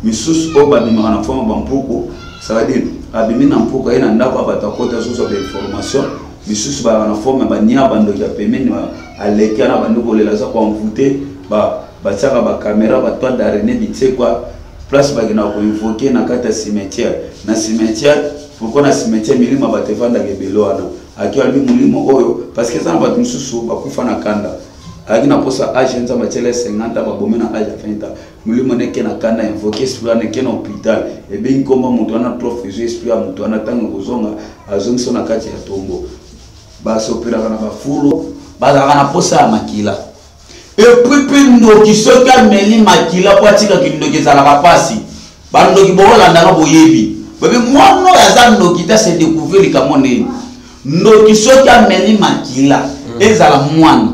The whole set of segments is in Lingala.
misusu o ba bima na forme bampoko ça veut dire abimi na mpoko ina ndako abatakota soso ba information misusu ba na forme ba nia bando ya pemeni aleki na bando kolela za kwa mvute ba tsaka ba caméra ba toit d'araignée bitse quoi place ba gina ko invoquer na kata cimetière na cimetière pourquoi na cimetière milima ba tevanda ke beloana akiwa bi mulimo oyo parce que ça na ba misusu ba kufa na kanda akina posa age nza matele 50 ba bomena age 20 mulimo neke na kanda invoquer sur na ke na hôpital e ben komba mutu ana professeur esprit mutu ana tango kozonga azongso na kati ya tombo ba sopira kana ba fulo ba kana posa makila et puis ndoki soka meli makila kwa tika kindoki za la pasi ba ndoki bola ndanga boyebi bebe mwana ya za ndoki ta se découvrir kama nini ndoki soka meli makila ezala mwana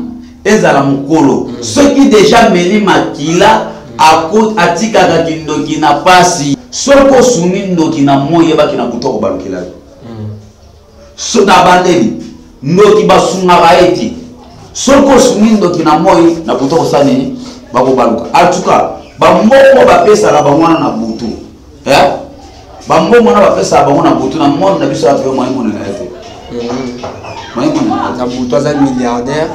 ezala mukolo soki déjà meli makila akot atika ka kindoki na pasi soko suni ndoki na moye ba kina kutoko balukela so na bandeli ndoki basunga baeti soko suni ndoki na moye na kutoko sani bako baluka atuka bamboko bapesa la bamwana na butu bamboko na bapesa bamwana na butu na monde na biso afyo moye mona na ete moye mona na butu za milliardaire.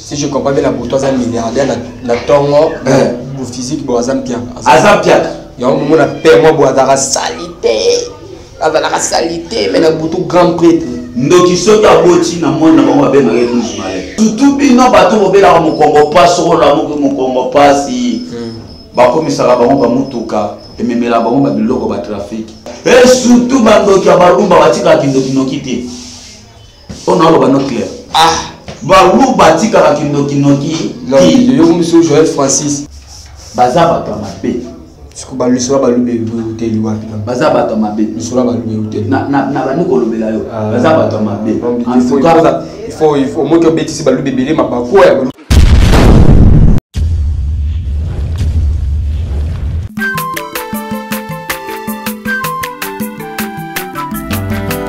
Si je comprends bien, la bouton est milliardaire, la tongo, le physique, bon, Azampiak. Azampiak. Il y a un moment où on a permis de salité. La salité, mais la bouton grand prêtre. Ndoki soki aboti na mona bango be na yetu male. Surtout bino bato bobela mo Kongo pass ola mo Kongo pass. Ba komisa ba bango ba mutuka, ememela bango ba biloko ba trafic. Et surtout bandoki abalumba batika kindoki nokite. On a lo clair. Balou batika la kindoki noki. Yo monsieur Joël Francis. Baza bato mabe. Siko ba lusola ba lube hotel wapi na. Baza bato mabe. Lusola ba lube hotel. Na bani ko lobela yo. Baza bato mabe. En tout cas, il faut au moins que bêtise ba lube belé ma ba quoi.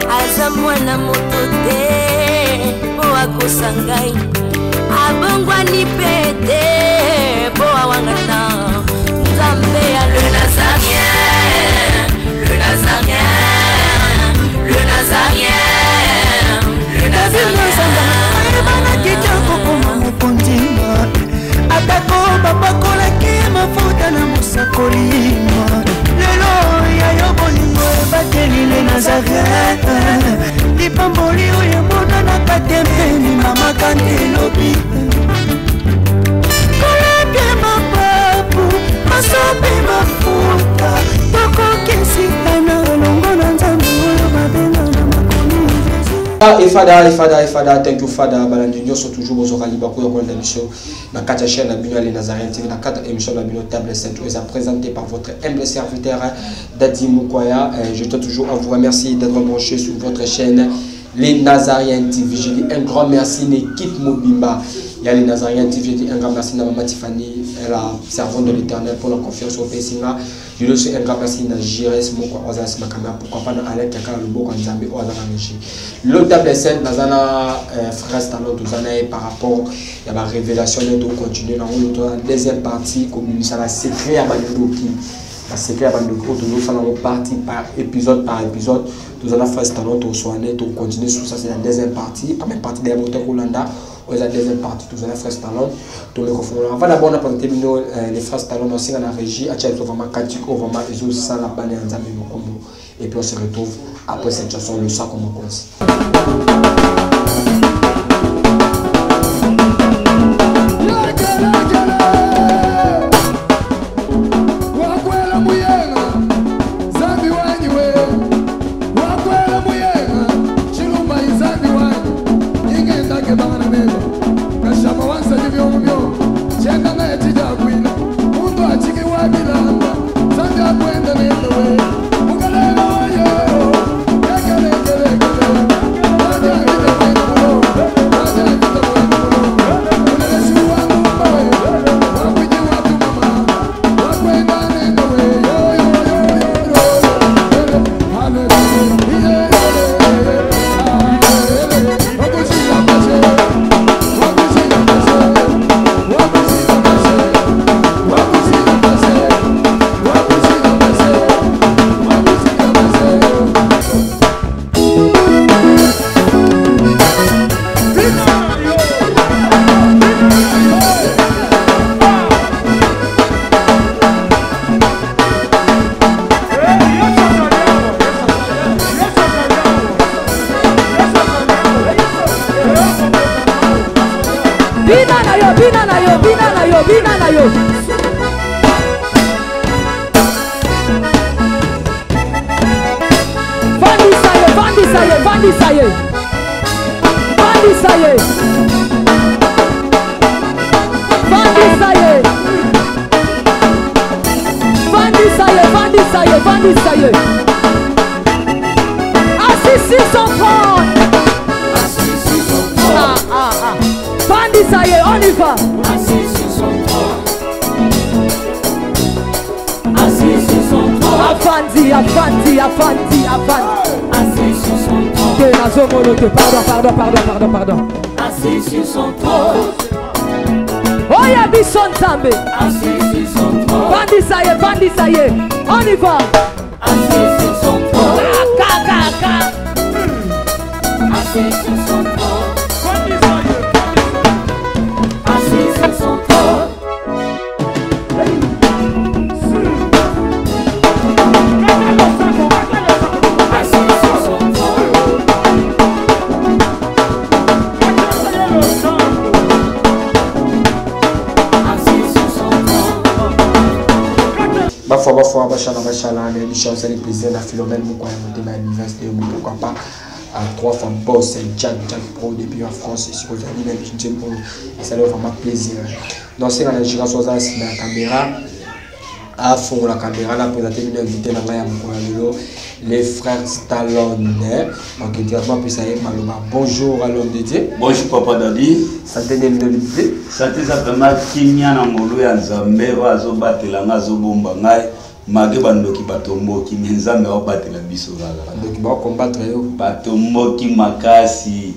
Azamwana motote po sangai abongwa ni pete po awangata Nzambe ya le Nazarien le Nazarien le Nazarien le Nazarien bana kitoko koma mukondima atako babakola ki mafuta na musakolima lelo ya yobolingo bateli le Nazarien Lipamboli oyo mona na katembeni mama kandelobi Koleke mapapu masope mafuta Tokokesika na longo na nzambe oyo babenga na makomi Fada, thank you Fada. Balandinyo sont toujours aux oraliba pour la émission. La 4 chaîne à Bino les Nazarien TV, la 4 émission à Bino Table 7 est présenté par votre humble serviteur Dadi Mukwaya. Je dois toujours vous remercier d'être branché sur votre chaîne Les Nazariens TV. Je dis un grand merci l'équipe Mobimba. Il y a Les Nazariens TV. Je dis un grand merci à Maman Tiffany, la servante de l'Éternel pour la confiance au Pessinga. Je dis aussi un grand merci à Jires Moko Ozas Makama. Pourquoi pas à Alain Kaka le Boko Nzambe Ozanameji. L'autre table scène, Nazana frère Stano Tuzana par rapport à la révélation de continuer dans la deuxième partie comme ça la secret à Bandoki. La secret à Bandoki, nous faisons partie par épisode. Nous allons faire Stano Tuzana, nous continuer sur ça, c'est la deuxième partie. La même partie de la Holanda. La deuxième partie, nous allons faire Stallone. On va d'abord présenter les frères Stallone aussi dans la régie. Et puis on se retrouve après cette chanson, le sac comme on commence. Thank you. Ça y est, on y va. Assis sur son trône. Assis sur son trône. Afandi. Assis sur son trône. Pardon. Assis sur son trône. Oh ya bison tambe. Assis sur son trône. Bandi ça y est, on y va. Assis sur son trône. Assis sur son trône. Assis sur son trône. Assis sur son trône. Assis sur son trône. Bafwa, Bachala, l'émission, c'est le plaisir, la Philomène, Moukouya, Moutema, l'université, pourquoi pas, à 3 fois boss, Jack Pro, depuis en France, et si vous avez même une pour nous, et ça leur fait vraiment plaisir. Donc, c'est dans la génération, c'est la caméra, à fond la caméra, là, présenté une invité dans les frères Stallone. Donc, directement, puis ça y est, Maloma. Bonjour à l'homme de Dieu. Bonjour, Papa Dadi. Santé de l'unité. Santé, ça fait mal, Kimia, Namolo, Yanzambe, Vazo, Batelanga, Zobomba, Ngai, Magé, Bandoki, Batombo, Kimenzambe, Batela, Bissovala. Donc, il va combattre. Batombo, Kimakasi.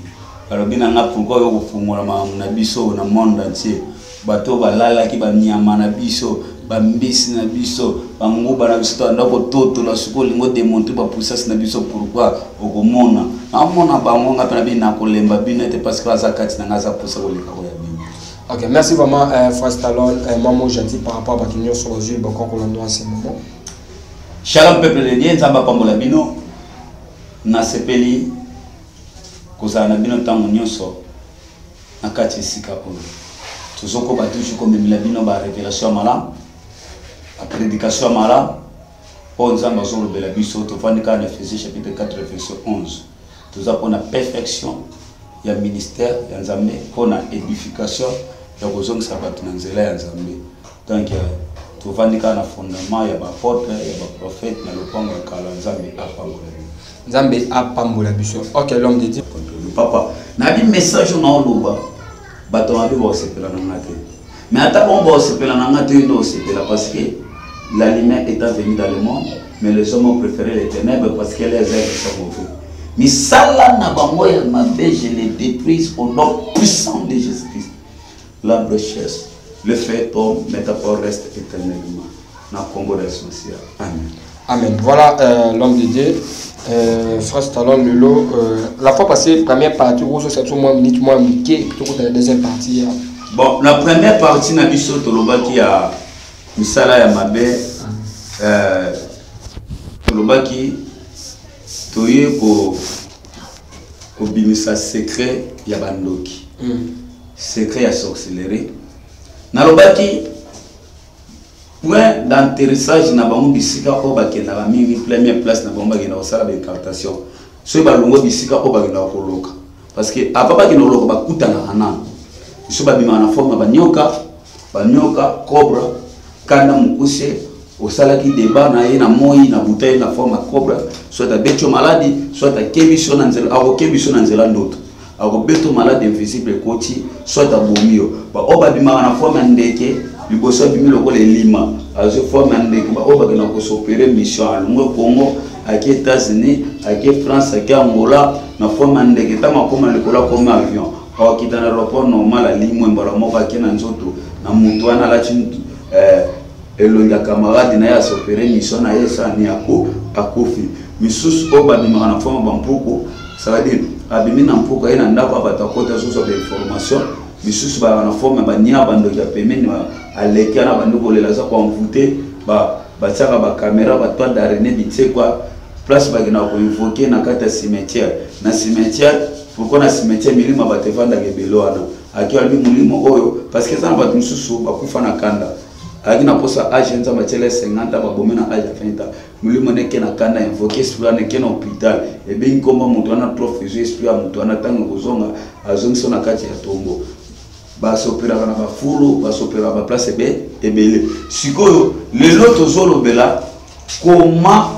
Barobina, pourquoi vous fumez na biso na monde entier. Bato, Balala, qui va Niama, na biso. Bambisi na biso banguba na biso ndako toto la suko lingo démontrer ba puissance na biso pourquoi okomona amona bango ngapa na bina kolemba bino était parce que ça kati na ngaza poussa ko leka ko ya bino. OK, merci vraiment frère Stallone, maman gentil par rapport à votre union sur les yeux beaucoup qu'on doit en ce moment. Shalom peuple de Dieu, nzamba pambola bino na sepeli kozana bino tango nyonso na kati sika ko. Tuzoko batushi ko memela bino ba révélation mala. La prédication mala, on zamba sur le belabiso, tu vois, dans Ephésiens chapitre 4, verset 11. Tout ça pour la perfection, il y a ministère, il y a nzambe, pour la édification, il y a besoin de sabat dans zela, il y a nzambe. Donc, tu vois, dans le fondement, il y a des apôtres, il y a des prophètes, il y a le pont de Kala, nzambe a pambola biso. OK, l'homme de Dieu. Papa, nabi message on a loba, bato abi bo sepela na ngate. Mais attends, on va se faire la ngate, on se fait parce que la lumière est venue dans le monde, mais les hommes ont préféré les ténèbres parce que les êtres sont mauvais. Mais ça là, je les déprise au nom puissant de Jésus-Christ. La richesse, le fait homme, métaphore reste éternellement. Dans le Congo social. Amen. Amen. Voilà l'homme de Dieu. Frère Stallone, Lolo. La fois passée, première partie, c'est tout moins minute, moins miqué, plutôt que la deuxième partie. Bon, la première partie, n'a vu sur Tolobaki à Misala Yamabe. Tolobaki, Toye ko bimisa secret Yabandoki. Secret ya sorcellerie. Nalobaki, point d'intéressage na bango bisika ko bakenda ba mingi première place na bango bakenda osala ba incantation. So balongo bisika ko bakenda koloka. Parce que apapa ki noloka bakutana hanana. Iso babima na forme banyoka cobra kana mukuse osalaki débat na ye na moi na bouteille na forme cobra soit à beto maladie soit à kebiso na nzela kebiso na nzela ndoto beto malade invisible koti soit à bomio ba obabima na forme ndeke liboso bimi lokole lima azo forme ndeke ba obakena ko s'opérer mission alungo Congo aki États-Unis aki France aki Angola na forme ndeke tama koma likola comme avion. Or qui dans l'aéroport normal à Limoué, Mbalamoka qui est dans Zoto, na Moutouana la Chine, elonga camarade na ya s'opérer mission na yesa ni ako akofi. Misus oba bima na forme bampoko, ça veut dire abimi na mpoko ina ndako abatakota soso ba information, misus ba na forme ba nia bando ya pemeni aleki na bando kolela za kwa mvute ba tsaka ba caméra ba toile d'araignée bitse quoi place ba gina ko invoquer na kata cimetière na cimetière. Pourquoi na cimetière milima batevanda ke beloana aki albi mulimo oyo parce que ça na batu mususu bakufa na kanda aki na posa age nza matele 50 babome na age 20 mulimo neke na kanda invoquer esprit neke na hôpital e ben komba mutu ana trop fuser esprit mutu ana tango kozonga azongso na kati ya tombo basopera na bafulu basopera ba place ebele sikoyo lelo tozolobela koma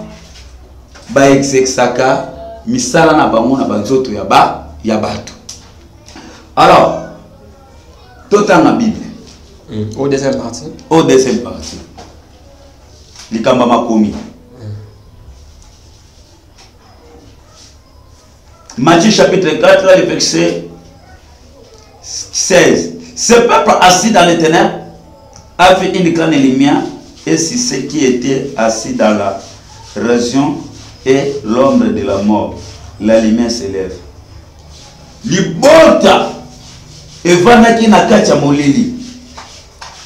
ba exexaka misala na bango na banzoto ya bato. Alors totanga Bible au deuxième partie likamba makomi Matthieu chapitre 4 le verset 16. Ce peuple assis dans les ténèbres a fait une grande lumière, et c'est ce qui était assis dans la région et l'ombre de la mort. La lumière s'élève. Libota evanaki na kati ya molili.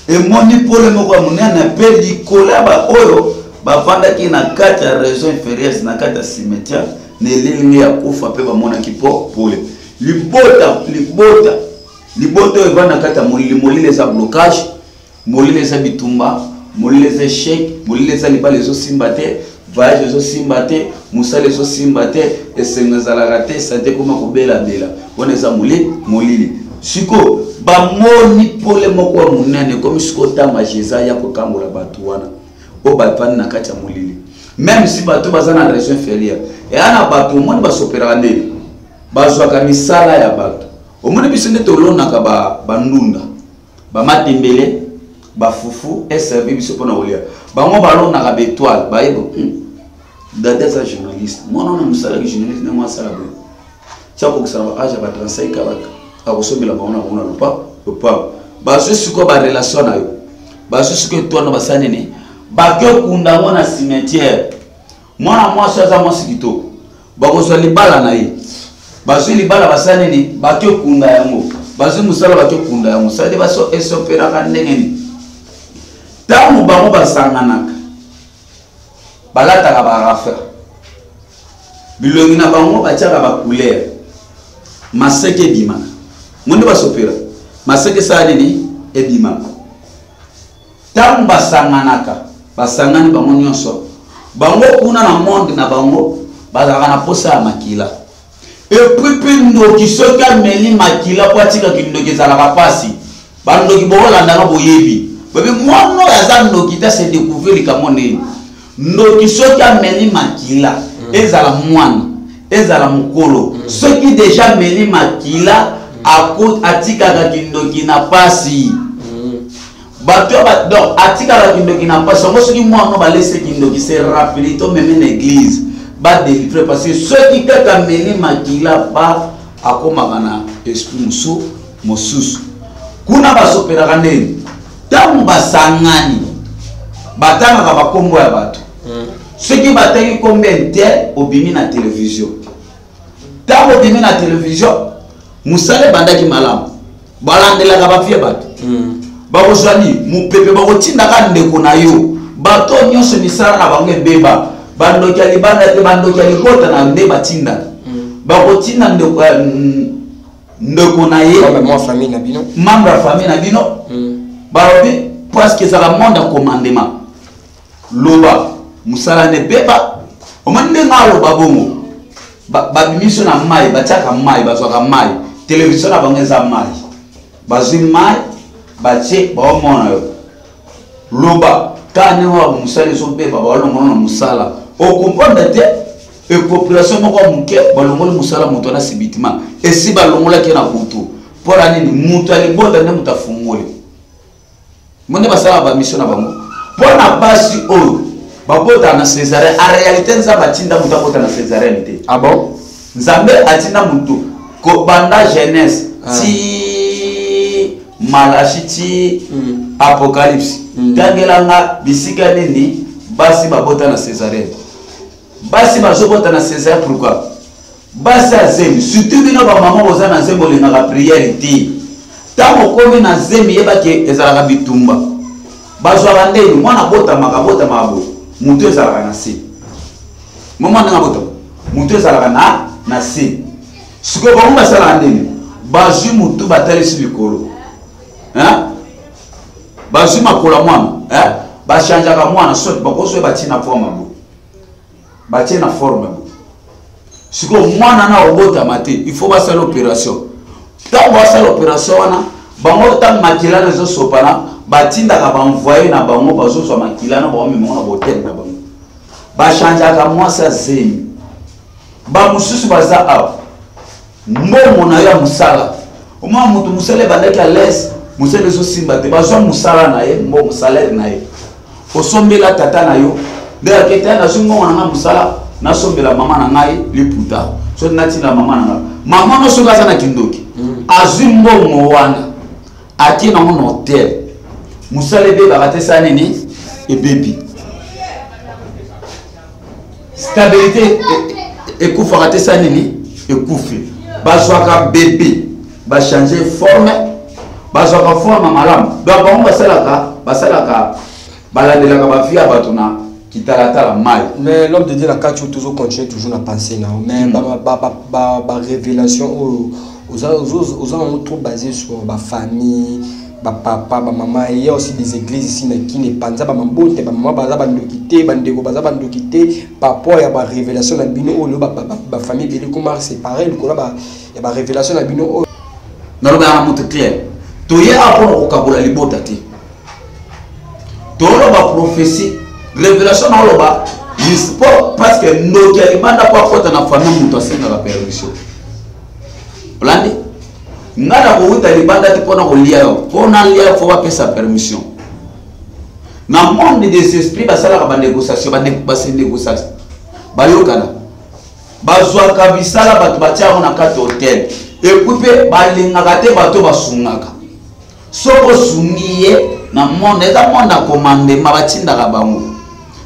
Emoni pole moko munene pe likola ba oyo bavandaki na kati ya région inférieure na kati ya cimetière ne lilingi ya kufa pe bamonaki pole. Libota evana kati ya molili eza blocage, molili eza bitumba, molili eza échec, molili eza libala ezo simba te, voyage ezo simba te, musala ezo simba te, esenga ezalaka te, sante koma kobela bela. Wana eza molili. Siko bamoni pole moko ya munene comme siko tamba Jésus ya kokambola batu wana o bafani na kati ya molili. Même si batu baza na région inférieure et ana batu moni basopera ndeni bazwaka misala ya batu omoni biso nde tolonaka bandunda bamatembele bafufu eservi biso mpona kolia bango balonaka baétoile bayebo data eza journaliste mwana wana mosalaki journaliste ndenge asala boye tiakokisana baage ba 35 akosombela bango na bango na lopa bazwi sikoyo barelation na yo bazwi sikoyo etwana basala nini bakokunda yango na cimetière mwana mwasi aza mwasi kitoko bakozwa libala na ye bazwi libala basala nini bakokunda yango bazwi mosala bakokunda yango sadi baso esoperaka ndenge nini ntango bango basanganaka balataka barafer bilongi na bango batiaka bacouleur maseke ebimaka monde basopera maseke sala nini ebimaka ntango basangani bango nyonso bango kuna na monde na bango bazalaka na posa ya makila epuis mpe ndoki soki ameli makila po atikaki ndoki ezalaka pasi bandoki bokolandaka boyebi bebe mwana oyo aza ndoki te se découvrir likambo nini ndoki soki ameli makila ezala mwana ezala mokolo soki deja ameli makila atikaka kindoki na pasi bato donc atikaka kindoki na pasi yango soki mwana balese kindoki se rappeli to meme na église badélivre parce que soki kaka ameli makila ba akomaka na esprit mosusu kuna basoperaka ndeni ntango basangani batangaka bakombo ya bato soki batangi kombo ente obimi na télévision ntango obimi na télévision musala ebandaki malamu balandelaka bafie bato bakozwani mopepe bakotindaka ndeko na yo bato nyonso misala na bango ebeba bandoki ya libanda te bandoki ya libota na nde batindaka bakotinda ndeko na ye membre ya famille na bino balobi presque ezala monde ya commandement loba musala nde beba omoni ndenge aloba bongo babimiso na mai batiaka mai bazwaka mai télévision na bango eza mai bazwi mai batie baomona yo loba tane wa musala ezobeba balongolo na musala okomprendre te population moko muke balongoli musala moto na sibitima esi balongolaki na butu mpona nini mutu alibota nde mutu afungoli monde basala bamisio na bango mpona basi oyo babota na césarien en réalité nzambe atinda mutu abota na césarien te ah bon nzambe atinda mutu kobanda jeunesse ti malachi ti apocalypse tangelanga bisika nini basi babota na césarien basi bazobota na césarien pourquoi basi azemi surtout bino bamama boza na nzembo olingaka prière te ntango okomi na nzembe yebaki ezalaka bitumba bazwaka ndeni mwana botamaka boye mutu ezalaka na se mama ndenge botama mutu ezalaka na se sikoyo bango basalaka ndeni bazwi mutu batalisi likolo bazwi makola mwana bashanjaka mwana soki bakoso batina forme bo batina forme bo siko mwana na obota mate il faut basala opération tango basala opération wana bango ta makila lezo sopana batindaka banvoyer na bango bazoswa makila na bango memo na botel na bango bashanjaka mwasa zemi ba mususu baza awa mbongo na yo musala oma mutu musale bandaki à l'aise musale zo simba te bazwa musala na ye mbongo salaire na ye osombela tata na yo de aketa na zungo na musala na sombela mama na ngai liputa so natina mama na ngai mama no so gaza na kindoki azwi mbongo wana ati na mon hotel musale be bakatesa nini e baby stabilité ekufa katesa nini ekufi bazwaka bébé ba changer forme bazwaka forme malamu donc on basalaka balandelaka ba via batuna kitalatala mal. Mais l'homme de Dieu la carte toujours continue toujours à penser là mais ba révélation aux trop basé sur ma famille ba papa ba maman il y a aussi des églises ici qui ne panza ba mambote ba maman baza bandokité bandeko baza bandokité papa ya ba révélation na bino o ba famille beli comment séparer le kola ba ya ba révélation na bino o na ba amoto clair to ye apono okabola libota ti to ba prophétie révélation na loba sport parce que ndoki alibanda kwa kota na famille muto asenga la permission olandi ngana ko uta libanda ti pona ko lia yo pona lia fo ba pesa permission na monde des esprits basala ka ba négociation ba se négociation ba yokana bazwa ka bisala batu batia na kati hotel ekupe balingaka te bato basungaka soko sungiye na monde eza monde commandé ma batinda ka bango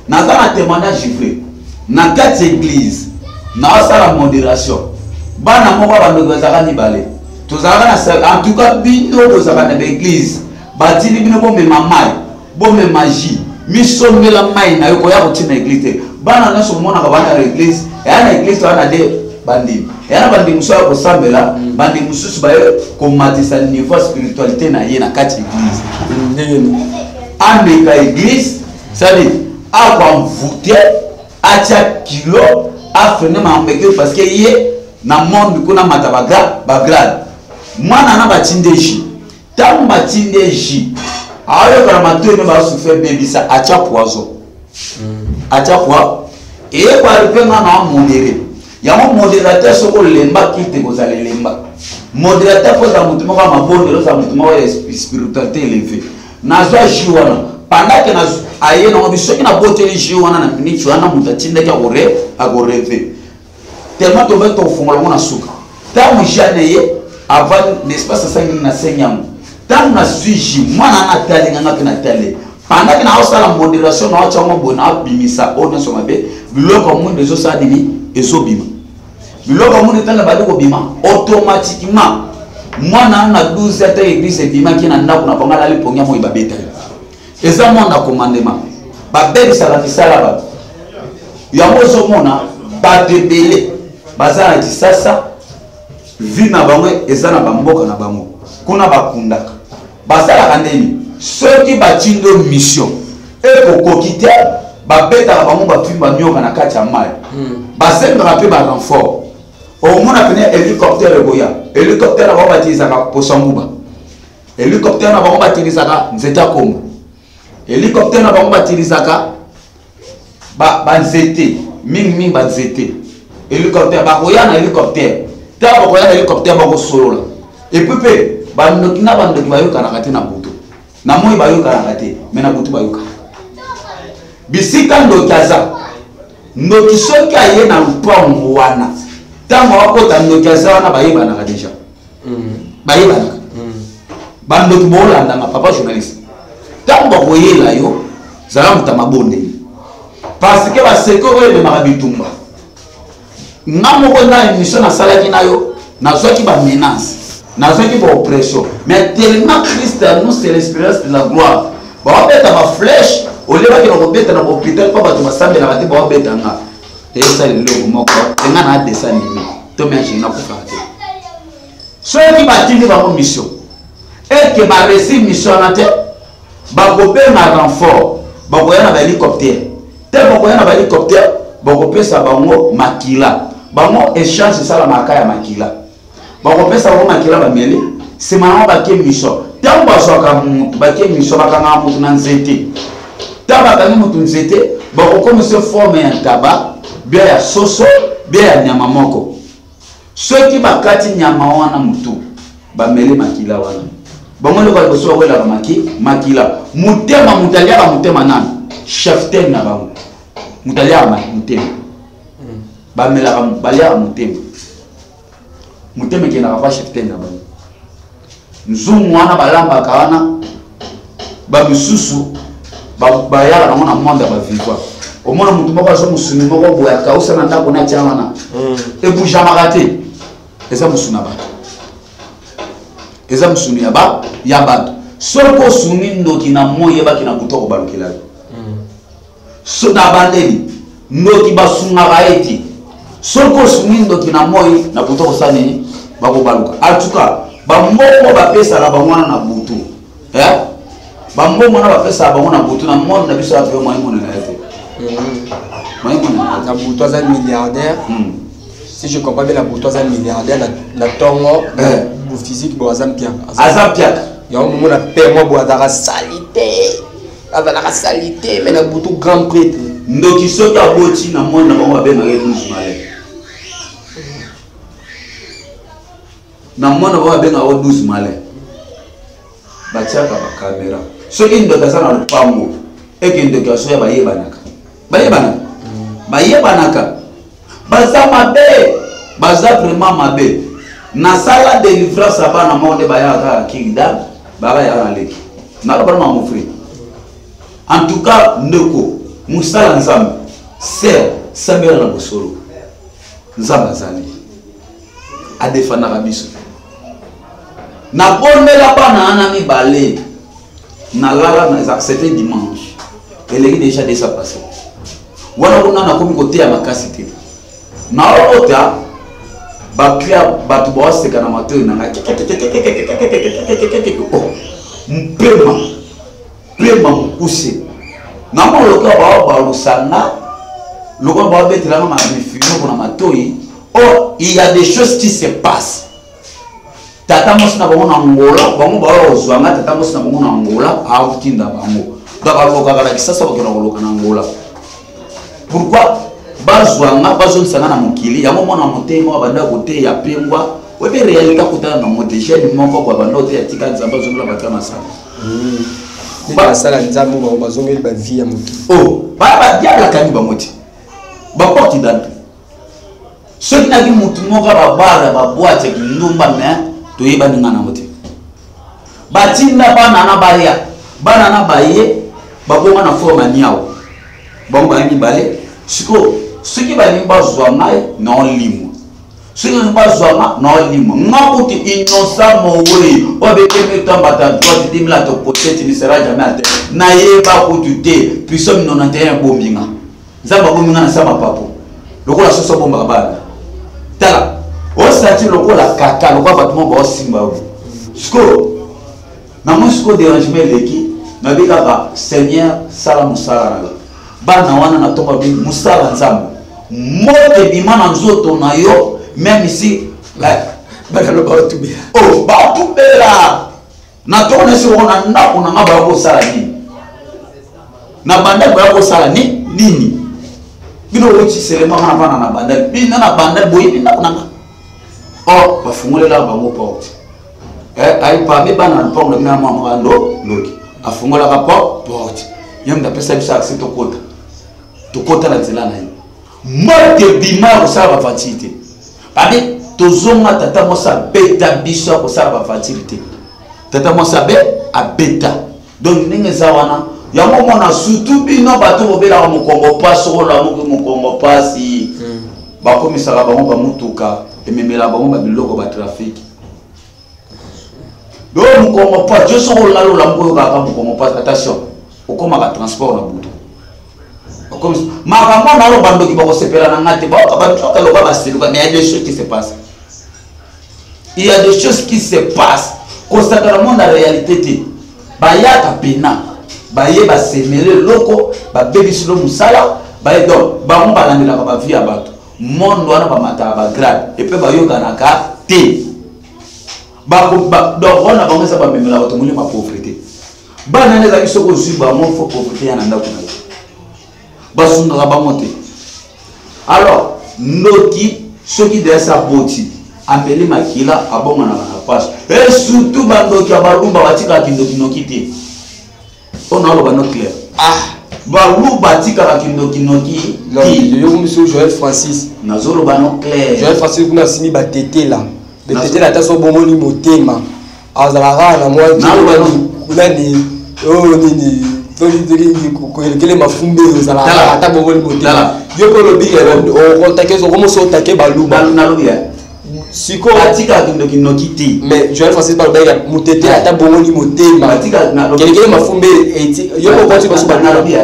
na kana témoignage vrai na kati église na sala modération bana moko bando bazaka ni balé tozalaka na en tout cas bino tozalaka na l'église batili bino bomema mai bomema magie misombela mai na yo koya kotina église te bana na so mona ka bana na église ya na église wana de bandi ya na bandi muso ko sambela bandi mususu ba ko matisa niveau spiritualité na ye na kati église ndenge ande ka église sali a kwa mvuté acha kilo afene mambeke parce que ye na monde kuna mata bagrade mwana na batindeji tam batindeji ayo kana matwe ba souffrir baby ça acha poison acha quoi et kwa repenga na modéré ya mo modérateur soko lemba kite ko zale lemba modérateur ko za mutumo ka mabonde za mutumo wa spiritualité élevée na zwa jiwana pendant que na aye na bisoki na boteli jiwana na fini jiwana mutatinda ka gore agoreve tellement to beto fungola mona suka tamu janeye avant l'espace sangi na senyam tamu na suiji mwana na tali nganga pena tali pendant que na osala modération na acha mo bona bimisa ona so mabe biloko munde zo sa dini ezobima biloko munde tanga bado ko bima automatiquement mwana na 12 ata église bima kina ndako na bangala ali pongia mo ibabeta eza mwana commandement ba bebisa la fisala ba ya mozo mona ba debele bazana kisasa vina bango ezana bamboka na bango kuna bakundaka basala kandeni soki batindo mission ekokokite babeta bango bafimba nyoka na kati ya mai basengaka pe ba renfort omona pene hélicoptère boya hélicoptère ba batizaka posambuba hélicoptère na bango batilizaka nzeta kombo hélicoptère na bango batilizaka ba nzete mingi ba nzete hélicoptère bakoya na hélicoptère ta bakoya na hélicoptère bako solola et puis pe bandoki na bandoki bayoka na kati na buto na moi bayoka na kati mais na buto bayoka bisika ndoki aza ndoki soki aye na lupango wana tango wakota ndoki aza wana bayeba na deja bayeba na bandoki bolanda ma papa journaliste tango bakoyela yo zala mutama bonde parce que ba seko wele marabitumba ngamo ko na émission na salaki nayo na zoki ba menace na zoki ba oppression mais tellement Christ nous c'est l'espérance de la gloire ba beta ba flèche au lieu ba ko beta na hôpital pa ba to masambe na ba te ba beta nga te ça le moko tenga na descendre to mais j'ai na ko fate ceux qui battent dans mission et qui va réussir mission en tête bakope na renfort bakoya na hélicoptère tel bakoya na hélicoptère bakope sa bango makila bango échange ça la makaya makila bakope sa bango makila ba meli c'est maintenant baké mission tant basoka mutu baké mission bakanga mutu na nzete tant bakanga mutu nzete bakoko se former un tabac bien ya soso bien ya nyama moko ceux qui bakati nyama wana mutu ba meli makila wana bango ko boso wela makila mutema mutalia mutema nani chef ten na bango mutalia mutema ba mela balia mutema kina ka chef ten na bango nzumu wana balamba kawana ba bisusu ba yala na mona monde ba vivwa o mona mutu moko zo musuni moko boya kausa na ndako na tiana e bouja magate eza musuna ba eza musuni ya bato soko suni ndoki na moye baki na butoko balukela so na bandeli ndoki basunga baeti soko suni ndoki na moye na butoko sani bako baluka atuka bamoko bapesa la bamwana na butu bamoko na bapesa bamwana na butu na monde na biso ya pe moye mona na ete moye mona na butu aza milliardaire si je comprends bien la butu aza milliardaire na tongo physique bo azampiaka ya un moment na père moi bo azara salité azala salité mais na butu grand prêtre ndoki soki aboti na monde na bango babenga ye 12 malais na monde na bango babenga o 12 malais batiaka ba caméra soki ndoki aza na lupango eke ndoki aso ya bayebanaka baza mabe baza vraiment mabe na sala délivrance abana monde bayaka kingdom baba ya na leki na ba ma mofri en tout cas ndeko musala nzambe c'est sambela na bosolo nzamba zali a défendre la biso na bonela bana na mibale na lala na c'était dimanche et les déjà déjà passé wana kuna na komi côté ya makasité na ota baklia batu bawaseka na matoi na mpema mukuse na moloka balusanga loko babetela na mafino na matoi oh il y a des choses qui se passent tata mosina bango na ngola bango bazwanga tata mosina bango na ngola avutinda bango bakaloka kala kisasa bakena koloka na ngola pourquoi bazwanga bazonsanga na mokili yango mona motema banda kote ya pengwa webe réalité kutana na modèle moko kwa banda ote ya tika nzamba zongola batana sana ba sala nzambo ba bazongeli ba vie ya mutu oh ba diabla kani ba moti ba porte d'entrée ceux qui n'a qui mutu moko ba bara ba boîte ki ndumba me to yeba ninga na moti batinda bana na baye ba bonga na forma niao bonga ni bale siko ce qui va nimba zwana non limo ce qui nimba zwana non limo ngakuti innocent mowe obeke metamba ta droite dimla to peut-être ne sera jamais atteint na yeba kutute puisque 91 bombinga zamba bombinga na sama papo lokola soso bomba bana tala o sati lokola kaka lokola batuma ba simba siko na musiko dérangement leki na bika ba Seigneur salamu sala bana wana na toba bi musala nzambe mote bimana nzoto na yo même ici bana lo ba tubela oh ba tubela na tona si wona ndako na ngaba ko sala nini na banda ko sala nini bino wuti selema na bana na banda bina na banda boyi na kunanga oh ba fungolela bango porte ai pa me bana na porte na mama ndo loki afungola ka porte yamba pesa bisa accès to kota na nzela na ye mote bima ko sala facilité babe tozonga tata mosa beta biso ko sala facilité tata mosa be a beta donc ninge zawana yango mona surtout bino bato bobela mo Kongo passe ola mo Kongo passe ba komisaka bango ba mutuka ememela bango ba biloko ba trafic do mo Kongo passe je so la lola mo ka mo Kongo passe attention okoma ka transport na butu comme makambo na lo bando ki ba ko sepela na ngate ba ba tsoka lo ba baselu ba mais il y a des choses qui se passent il y a des choses qui se passent constater le monde en réalité bayaka pena baye basemele loko babebisilo musala baye donc bango balandela ba vie ya bato monde wana bamata ba grade et puis bayokanaka te donc on a commencé à bamemela bato muli ma pauvreté bana neza kisoko zui bango fo pauvreté ya nanda kuna basundaka bango te alors ndoki soki de sa boti ameli makila abonga na passe et surtout bandoki abalumba batika kindoki te on a le clair balumba batika kindoki ti yo monsieur Joël Francis nazolo bano clair Joël Francis kuna simi batete la betete la taso bomoni motema azalaka na moi kuna ni nini kele mafumbe azalaka ata bomoni motema yo ko lobi o contacter so comme so taquer balumba na lobi siko batika kindoki ti mais Joël Francis balubaya mutete ata bomoni motema batika na lobi kele mafumbe yo ko konti baso na lobi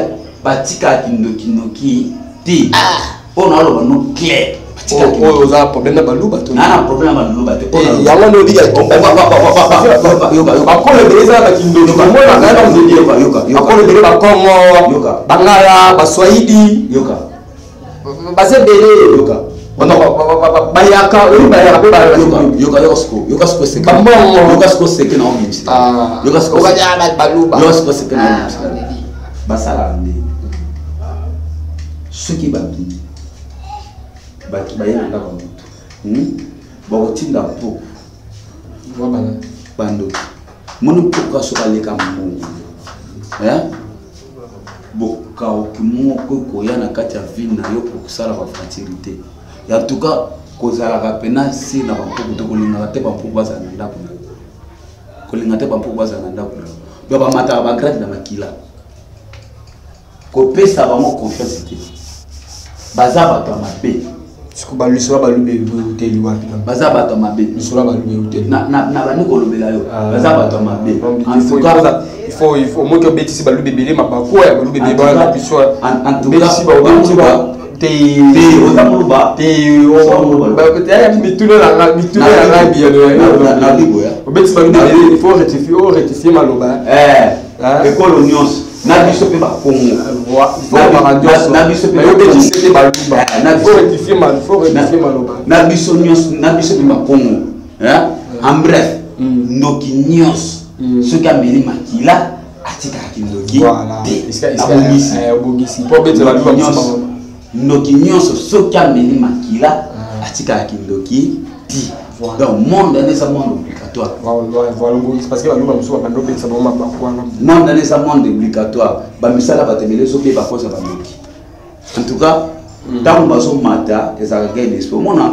batika kindoki ti on a le no clair batika o za problème na baluba to na problème na baluba te ya wana lobi ya bakole beleza ba kindoki mona ngana mzidi bakole beleza ba Kongo bangala baswahili basebele bayaka yoka sko seke yoka sko seke na omimsi yoka sko baluba yoka sko seke na omimsi basala ndi soki babi baki bayena ndako mutu bakotinda mpo bando moni mpoka soka leka mungu bokaoki moko koya na kati ya ville na yo kokosala bafatirité en tout cas kozalaka pena si na bampuku to kolingaka te bampuku bazala na ndako na kolinga te bampuku bazala na ndako na yo bamataka bagrade na makila kopesa bango confiance te baza bato ya mabe siko balusola balube hoteli wapi baza bato ya mabe lusola balube hoteli na bani kolobela yo baza bato ya mabe en tout cas il faut moi que betisi balube belé mabako ya balube belé ba biso en tout betisi ba ba te otamuluba te ba te mituna la bien na libo ya betisi balube belé il faut rectifier maloba école unions na biso pe ba kongo na biso pe yo betisi te baluba na faut rectifier maloba na biso pe ba kongo en bref ndoki nyos soki ameli makila atikaka kindoki ndoki nyonso soki ameli makila atikaka kindoki ti donc monde eza monde obligatoire monde eza monde obligatoire bamisala batebele soki bakoza bandoki en tout cas ntango bazomata ezalaka gain d'esprit omona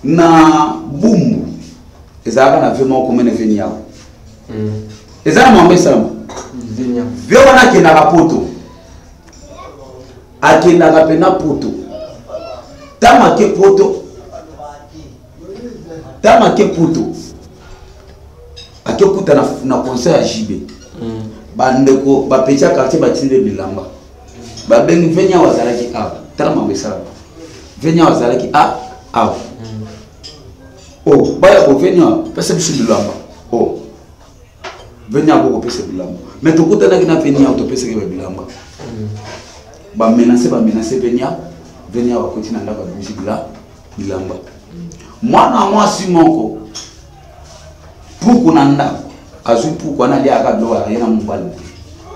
na bumbu ezalaka na ve moko komene veni yao ezana mwambe sama vyo wana akendaka poto akendaka pena poto tamake poto akekuta na conseil ya jibe bandeko bapeti ya quartier batinde bilamba babengi venya wazalaki awa tala mwambe sama venya wazalaki awa baya kovenya pesa biso bilamba venya boko pesa bilamba mais tokutanaki na venya topesaki bilamba bamenase venya bakoti na ndako babimisi bilamba mwana mwasi moko puku na ndako azwi puku wana aliaka bilo aye na mobali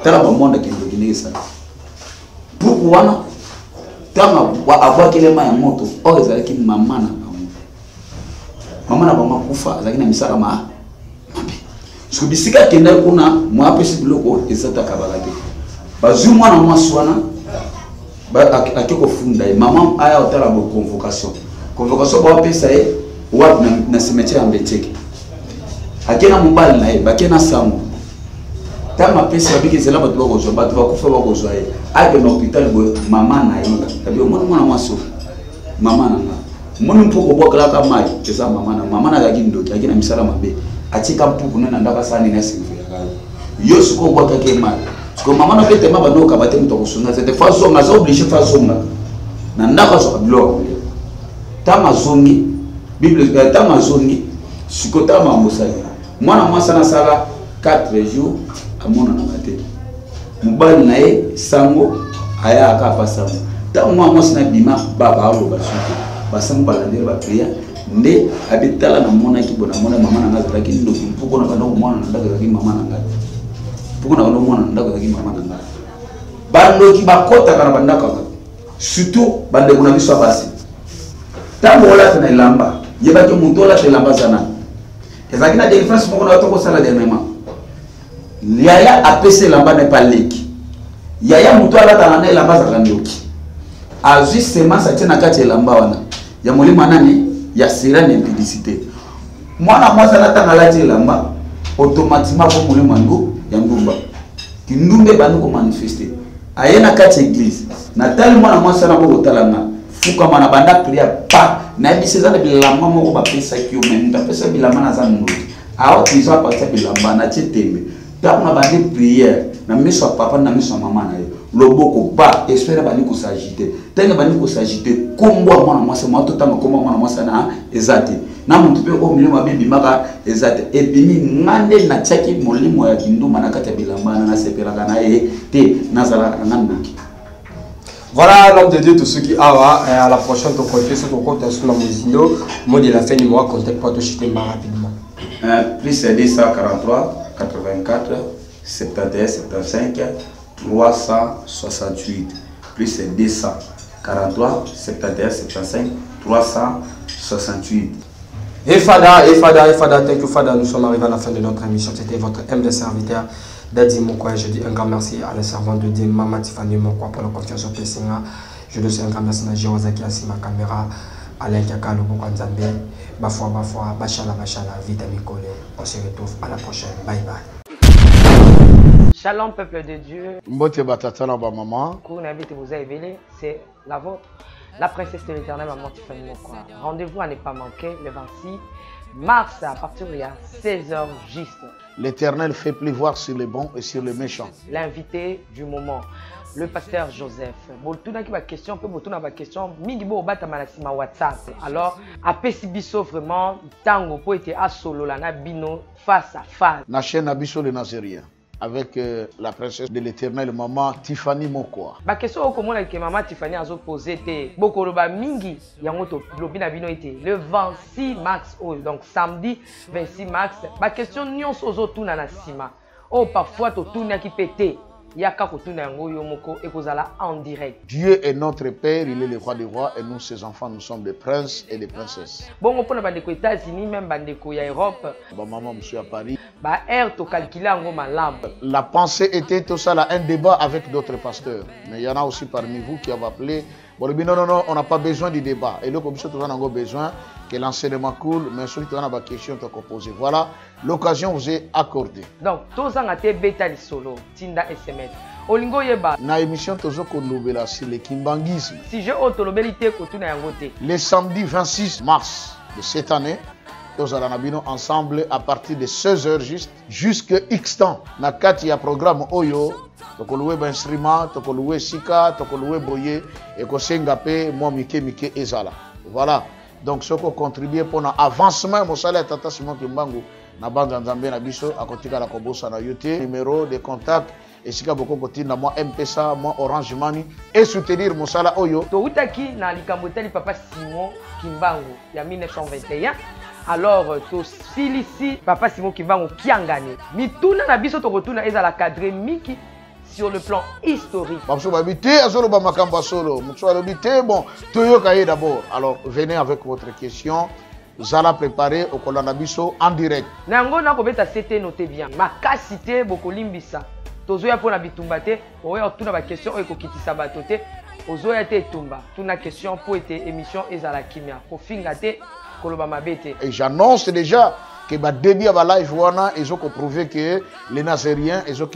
tala bamonda kindoki ndenge esala puku wana ntango abwakilema ya moto oyo ezalaki mama na bango akufa azalaki na misala mabe soki bisika akendaki kuna mwapesi biloko ezataka balaki bazwi mwana mwasi wana ake kofunda ye mama aya otala convocation bawapesa ye wapi na cimetière ya Mbeteke ake na mobali na ye bake na sango ntango apesi babikisela bato bakozwa bato bakufa bakozwa ye ake na hôpital boye mama na ye abi omoni mwana mwasi mama na nga moni mpuku obwakalaka mai eza mama na azalaki ndoki ake na misala mabe atika mpuku na ndako asani na silviyaka yo siko obwakaki mai siko mama na pete ma banoka bate moto akosunga c'était fois zonga aza oblige fa zonga na ndako azoka biloko ntango azongi bible ntango azongi sikota mambosali mwana mwasi na sala 4 jours amona na maté mobali na ye sango aya aka pasango tango mwana mwasi na bima baba alo basuko basango balandeli ba prière nde abitala na mona ki bona mona mama na ngazala ki ndo mpuko na bando mwana na ndaga ki mama na ngazala mpuko na bando mwana na ndaga ki mama na ngazala bando ki bakota kana bandaka surtout bande kuna biso basi tango wala tena ilamba yeba ki muntu wala tena ilamba sana ezaki na différence moko na toko sala dernièrement yaya apese lamba ne pas leki yaya muntu ala tana na ilamba za kandoki azui sema sa tena kati ilamba wana ya molima nani ya sera n'impudicité mwana mwasa na tanga lati ilamba automatiquement ko molima ngo ya ndumba kindumbe banu ko manifester ayena kati église na tali mwana mwasa na ko talanga fuka mana banda prière pa na biseza na bilamba moko ba pesa kio même ta pesa bilamba na zanu aho tizo apata bilamba na chetembe ta na bande prière na miso papa na miso mama na yo loboko ba espère bani ko s'agiter tena bani ko s'agiter kombo mwana mwasa moto tanga kombo mwana mwasa na ezate na muntu pe ko milimo bibi maka ezate ebimi ngande na chaki molimo ya kinduma na kati ya bilamba na sepela kana ye te nazala ngandoki. Voilà, l'homme de Dieu, tous ceux qui à la prochaine, ton côté, sur ton compte, sur la Mozino, mot de la fin du mois, contacte pas, tu rapidement. Plus c'est 243, 84, 71, 75, 368. Plus c'est 243, 71, 75, 368. Et Fada, thank you Fada, nous sommes arrivés à la fin de notre émission. C'était votre humble serviteur. Dadi Mokwa, je dis un grand merci à la servante de Dieu, Maman Tiffany Mokwa pour la confiance au Pessinga. Je dis un grand merci à Jirozaki Asima Caméra, Alain Kakalo Bokanzambe, Bafwa, Bachala, Vita Mikole. On se retrouve à la prochaine. Bye bye. Shalom peuple de Dieu. Mbote Batatana ba maman. Pour invite vous à éveiller, c'est la vôtre, la princesse de l'éternel, Maman Tiffany Mokwa. Rendez-vous à ne pas manquer le 26 mars à partir de 16h juste. L'Éternel fait pleuvoir sur les bons et sur les méchants. L'invité du moment, le pasteur Joseph. Boltuna qui va question, peut boltuna va question. Mingibo obata manasima WhatsApp. Alors, apesi biso vraiment tango po été à solo la na bino face à face. Na chaîne Abisso le Nazérien avec la princesse de l'Éternel, Maman Tiffany Mokwa. Ba question au comment que Maman Tiffany a posé te bokoloba mingi yango to lobi na bino été le 26 mars donc samedi 26 mars. Ba question nyonso ozo tuna na sima. Oh parfois to tuna ki pété. Yaka ko tuna yango yomoko ekozala en direct. Dieu est notre Père, il est le roi des rois et nous ses enfants nous sommes des princes et des princesses. Bon pour na bandeko États-Unis même bandeko ya Europe. Ba maman monsieur à Paris. Ba air to calculer yango malam. La pensée était tout ça là un débat avec d'autres pasteurs. Mais il y en a aussi parmi vous qui avez appelé. Bon, non, on n'a pas besoin du débat. Et le commission tout a besoin que l'enseignement coule, mais surtout on a des questions à poser. Voilà, l'occasion vous est accordée. Donc, tous en été bêta solo, Tinda SMS. Olingo yeba. Na émission tozo ko lobela sur le kimbangisme. Si je autolobelité ko tuna yangote. Le samedi 26 mars de cette année, nous allons ensemble à partir de 16h juste jusqu'à X temps. Na kati ya programme Oyo, toko loué instrument, toko loué sika, toko loué boye et ko sengape moi mike ezala. Voilà. Donc ce qu'on contribue pour l'avancement mon salaire tata Simon Kimbangu na banga nzambe na biso akotika la kobosa na yote numéro de contact et sika boko kotina moi M-Pesa moi Orange Money et soutenir mon salaire Oyo. To utaki na likamboteli papa Simon Kimbangu ya 1921. Alors, to silisi papa Simon Kimbangu kiangane. Mituna na biso to kotuna ezala cadre miki sur le plan historique. Babso babité azolo ba makamba solo. Mutso alobité bon, toyo kaye d'abord. Alors, venez avec votre question. Vous allez préparer au kolanda biso en direct. Nango na kobeta c'était noté bien. Makasité bokolimbisa. Tozoya pona bitumba te, oya tuna ba question o ekokitisa bato te. Ozoya te tumba. Tuna question pour été émission ezala kimia. Ko finga te. Et j'annonce déjà que le début de la live, ils ont prouvé que les Nazériens ils ont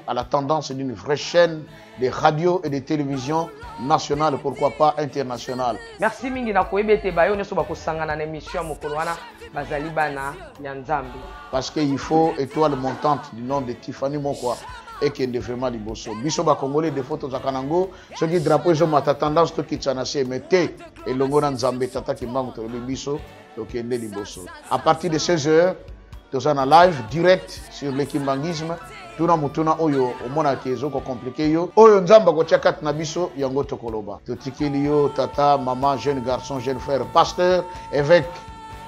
à la tendance d'une vraie chaîne de radio et de télévision nationale, pourquoi pas internationale. Merci mingi na koyebete bayo neso bakosangana na émission mokolo wana bazali bana ya Nzambe. Parce qu'il faut étoile montante du nom de Tiffany Mokwa. et qui est vraiment liboso. Biso ba Congolais des photos à Kanango, ceux qui drapeau ils ont ma tendance to qui tchanase mettez et longo na Nzambe tata qui manque le biso donc est liboso. À partir de 16h, nous en live direct sur l'équimbangisme. Tuna mutuna oyo omona kezo ko compliqué yo. Oyo Nzamba ko tchakat na biso yango tokoloba. Totikeli yo tata, maman, jeune garçon, jeune frère, pasteur, évêque,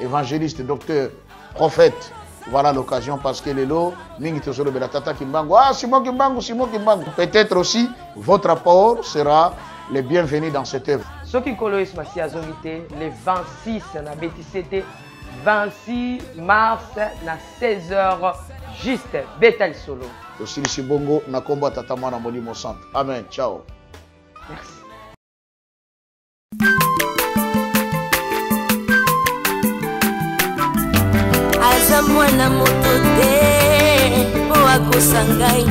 évangéliste, docteur, prophète. Voilà l'occasion parce que les lots, mingi tosolo bela tata Kimbangu. Ah, Simon Kimbangu, Simon Kimbangu. Peut-être aussi votre apport sera le bienvenu dans cette œuvre. Ce qui coloise Massi Azongité, le 26 na BTCT, 26 mars na 16h juste Betel Solo. Aussi le Sibongo na komba tata mwana molimo centre. Amen. Ciao. Merci. Aza mwana moto te po akosa ngai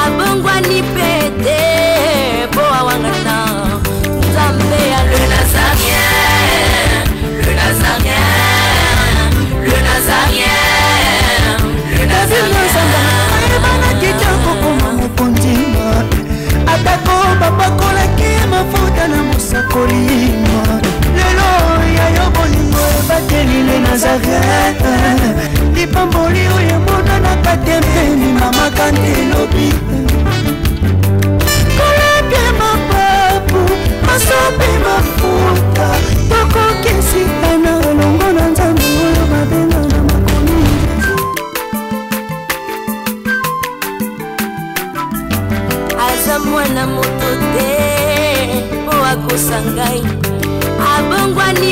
abongwani pete po awangata Nzambe ya le Nazarien, le Nazarien, le Nazarien, le Nazarien. Ebana kitoko koma mokondima atako bapakolaki mafuta na mosakolima lelo ya yo bolingo ebateli le Nazarien lipamboli oyo emonanaka te mpeni mama kandelobi koleke mapapu masopi mafuta tokokisitana elongo na Nzambe oyo babenga na makomi Aza mwana moto te po akosa ngai abongwani